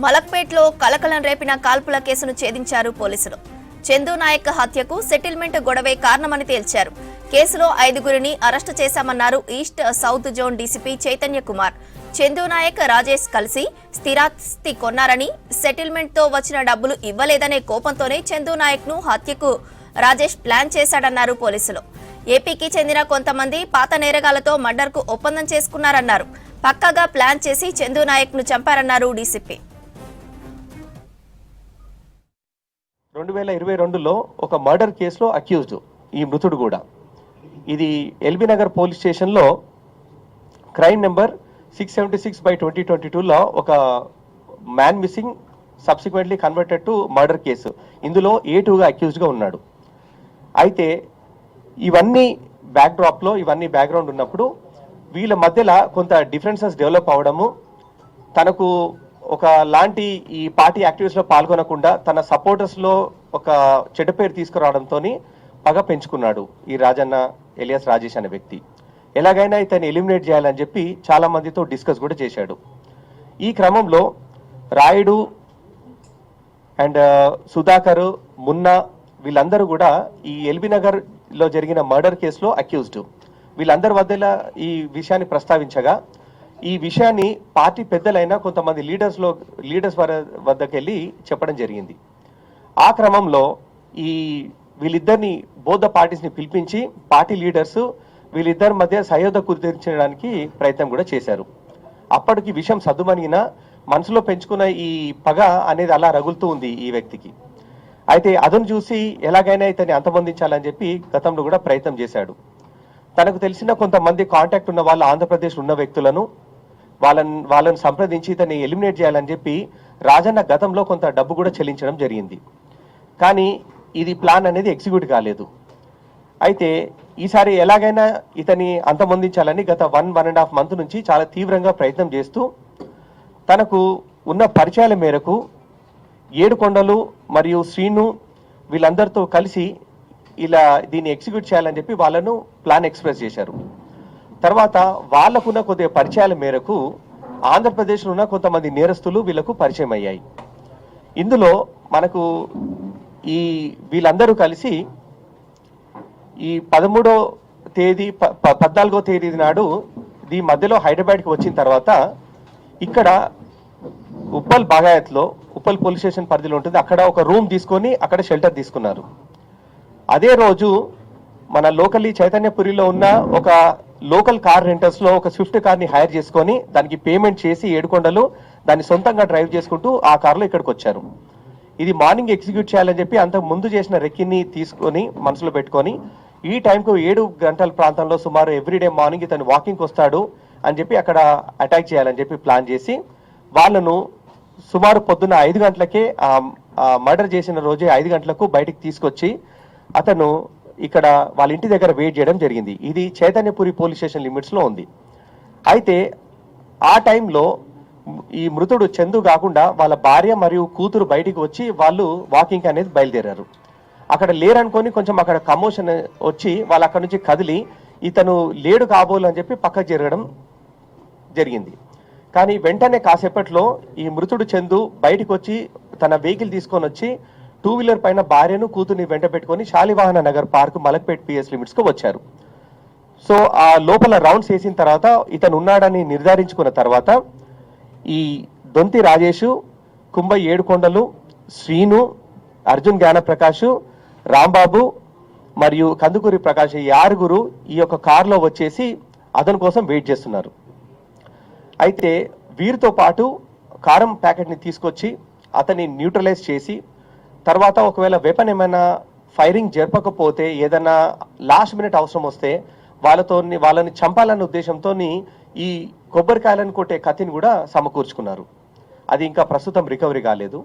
మలక్పేట్లో కలకలం రేపిన కాల్పుల కేసును ఛేదించారు పోలీసులు. చందు నాయక్ హత్యకు సెటిల్మెంట్ గొడవే కారణమని తేల్చారు. కేసులో 5గురిని అరెస్టు చేశామన్నారు east south zone DCP Chaitanya Kumar. Chandu Naik, Rajesh కలిసి స్థిరాస్తి కొన్నారని, సెటిల్మెంట్ తో వచ్చిన డబ్బులు ఇవ్వలేదనే కోపంతోనే చందు నాయక్ ను హత్యకు రాజేష్ ప్లాన్ చేశాడన్నారు పోలీసులు. ఏపీకి చెందిన కొంతమంది పాత నేరగాలతో మర్డర్ కు ఒప్పందం చేసుకున్నారన్నారు. పక్కాగా ప్లాన్ చేసి చందు నాయక్ ను చంపారన్నారు డీసీపీ. 2022లో ఒక మర్డర్ కేసులో అక్యూజ్డ్ ఈ మృతుడు కూడా. ఇది ఎల్బీ నగర్ పోలీస్ స్టేషన్లో క్రైమ్ నెంబర్ 676/2022లో ఒక man missing subsequently converted to murder case. ఇందులో A2గా అక్యూజ్డ్గా ఉన్నాడు. అయితే ఇవన్నీ బ్యాక్డ్రాప్లో ఇవన్నీ బ్యాక్గ్రౌండ్ ఉన్నప్పుడు వీళ్ళ మధ్యలో కొంత డిఫరెన్సెస్ డెవలప్ అవడము, తనకు ఒక లాంటి ఈ పార్టీ యాక్టివిటీస్లో పాల్గొనకుండా తన సపోర్టర్స్లో ఒక చెడ్డ పేరు తీసుకురావడంతో పగ పెంచుకున్నాడు ఈ రాజన్న ఎలియాస్ రాజేష్ అనే వ్యక్తి. ఎలాగైనా ఇతన్ని ఎలిమినేట్ చేయాలని చెప్పి చాలా మందితో డిస్కస్ కూడా చేశాడు. ఈ క్రమంలో రాయుడు అండ్ సుధాకర్, మున్నా వీళ్ళందరూ కూడా ఈ ఎల్బీ నగర్లో జరిగిన మర్డర్ కేసులో అక్యూజ్డ్. వీళ్ళందరి వద్దల ఈ విషయాన్ని ప్రస్తావించగా ఈ విషయాన్ని పార్టీ పెద్దలైన కొంతమంది లీడర్స్ వద్దకు వెళ్ళి చెప్పడం జరిగింది. ఆ క్రమంలో ఈ వీళ్ళిద్దరిని బోత్ ద పార్టీస్ని పిలిపించి పార్టీ లీడర్స్ వీళ్ళిద్దరి మధ్య సయోధ్య కుదిర్చడానికి ప్రయత్నం కూడా చేశారు. అప్పటికి విషయం సద్దుమణిగిన మనసులో పెంచుకున్న ఈ పగ అనేది అలా రగులుతూ ఉంది ఈ వ్యక్తికి. అయితే అదను చూసి ఎలాగైనా ఇతన్ని అంతమొందించాలని చెప్పి గతంలో కూడా ప్రయత్నం చేశాడు. తనకు తెలిసిన కొంతమంది కాంటాక్ట్ ఉన్న వాళ్ళు ఆంధ్రప్రదేశ్ ఉన్న వ్యక్తులను వాళ్ళని సంప్రదించి ఇతన్ని ఎలిమినేట్ చేయాలని చెప్పి రాజన్న గతంలో కొంత డబ్బు కూడా చెల్లించడం జరిగింది. కానీ ఇది ప్లాన్ అనేది ఎగ్జిక్యూట్ కాలేదు. అయితే ఈసారి ఎలాగైనా ఇతన్ని అంతమొందించాలని గత 1.5 month నుంచి చాలా తీవ్రంగా ప్రయత్నం చేస్తూ తనకు ఉన్న పరిచయాల మేరకు ఏడుకొండలు మరియు శ్రీను వీళ్ళందరితో కలిసి ఇలా దీన్ని ఎగ్జిక్యూట్ చేయాలని చెప్పి వాళ్ళను ప్లాన్ ఎక్స్ప్రెస్ చేశారు. తర్వాత వాళ్ళకున్న కొద్దిగా పరిచయాల మేరకు ఆంధ్రప్రదేశ్లో ఉన్న కొంతమంది నేరస్తులు వీళ్ళకు పరిచయం అయ్యాయి. ఇందులో మనకు వీళ్ళందరూ కలిసి ఈ 13వ తేదీ 14వ తేదీ నాడు ఈ మధ్యలో హైదరాబాద్కి వచ్చిన తర్వాత ఇక్కడ ఉప్పల్ బాగాయత్లో ఉప్పల్ పోలీస్ స్టేషన్ పరిధిలో ఉంటుంది, అక్కడ ఒక రూమ్ తీసుకొని అక్కడ షెల్టర్ తీసుకున్నారు. అదే రోజు మన లోకల్లీ చైతన్యపురిలో ఉన్న ఒక లోకల్ కార్ రెంటర్స్లో ఒక స్విఫ్ట్ కార్ని హైర్ చేసుకొని దానికి పేమెంట్ చేసి ఏడుకొండలు దాన్ని సొంతంగా డ్రైవ్ చేసుకుంటూ ఆ కార్లో ఇక్కడికి వచ్చారు. ఇది మార్నింగ్ ఎగ్జిక్యూట్ చేయాలని చెప్పి అంతకు ముందు చేసిన రెక్కిని తీసుకొని మనసులో పెట్టుకొని ఈ టైంకు 7 గంటల ప్రాంతంలో సుమారు ఎవ్రీడే మార్నింగ్ ఇతను వాకింగ్కి వస్తాడు అని చెప్పి అక్కడ అటాక్ చేయాలని చెప్పి ప్లాన్ చేసి వాళ్ళను సుమారు పొద్దున్న 5 గంటలకే మర్డర్ చేసిన రోజే 5 గంటలకు బయటికి తీసుకొచ్చి అతను ఇక్కడ వాళ్ళ ఇంటి దగ్గర వెయిట్ చేయడం జరిగింది. ఇది చైతన్యపురి పోలీస్ స్టేషన్ లిమిట్స్లో ఉంది. అయితే ఆ టైంలో ఈ మృతుడు చందు కాకుండా వాళ్ళ భార్య మరియు కూతురు బయటికి వచ్చి వాళ్ళు వాకింగ్ అనేది బయలుదేరారు. అక్కడ లేరనుకొని కొంచెం అక్కడ కమోషన్ వచ్చి వాళ్ళు అక్కడ నుంచి కదిలి ఇతను లేడు కాబోలు అని చెప్పి పక్కకు జరగడం జరిగింది. కానీ వెంటనే కాసేపట్లో ఈ మృతుడు చందు బయటికి వచ్చి తన వెహికల్ తీసుకొని వచ్చి 2-వీలర్ పైన భార్యను కూతుర్ని వెంట పెట్టుకొని శాలివాహన నగర్ పార్క్ మలక్పేట్ PS లిమిట్స్కు వచ్చారు. సో ఆ లోపల రౌండ్స్ వేసిన తర్వాత ఇతను ఉన్నాడని నిర్ధారించుకున్న తర్వాత ఈ దొంతి రాజేషు, కుంభై ఏడుకొండలు, శ్రీను, అర్జున్ జ్ఞానప్రకాష్, రాంబాబు మరియు కందుకూరి ప్రకాష్ ఈ 6గురు ఈ యొక్క కార్లో వచ్చేసి అతని కోసం వెయిట్ చేస్తున్నారు. అయితే వీరితో పాటు కారం ప్యాకెట్ని తీసుకొచ్చి అతన్ని న్యూట్రలైజ్ చేసి తర్వాత ఒకవేళ వెపన్ ఏమైనా ఫైరింగ్ జరపకపోతే ఏదైనా లాస్ట్ మినిట్ అవసరం వస్తే వాళ్ళని చంపాలన్న ఉద్దేశంతో ఈ కొబ్బరికాయలను కొట్టే కత్తిని కూడా సమకూర్చుకున్నారు. అది ఇంకా ప్రస్తుతం రికవరీ కాలేదు.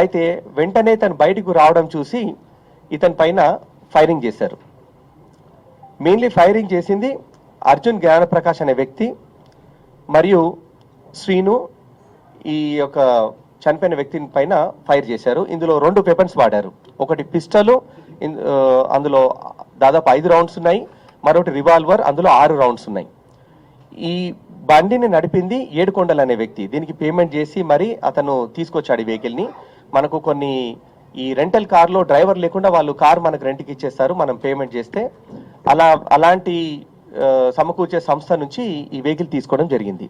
అయితే వెంటనే తను బయటకు రావడం చూసి ఇతని పైన ఫైరింగ్ చేశారు. మెయిన్లీ ఫైరింగ్ చేసింది అర్జున్ జ్ఞానప్రకాష్ అనే వ్యక్తి మరియు శ్రీను ఈ యొక్క చనిపోయిన వ్యక్తి పైన ఫైర్ చేశారు. ఇందులో 2 వెపన్స్ వాడారు. ఒకటి పిస్టల్, అందులో దాదాపు 5 రౌండ్స్ ఉన్నాయి, మరొకటి రివాల్వర్, అందులో 6 రౌండ్స్ ఉన్నాయి. ఈ బండిని నడిపింది ఏడుకొండలు అనే వ్యక్తి. దీనికి పేమెంట్ చేసి మరి అతను తీసుకొచ్చాడు ఈ వెహికల్ని. మనకు కొన్ని ఈ రెంటల్ కార్లో డ్రైవర్ లేకుండా వాళ్ళు కార్ మనకు రెంట్కి ఇచ్చేస్తారు మనం పేమెంట్ చేస్తే. అలాంటి సమకూర్చే సంస్థ నుంచి ఈ వెహికల్ తీసుకోవడం జరిగింది.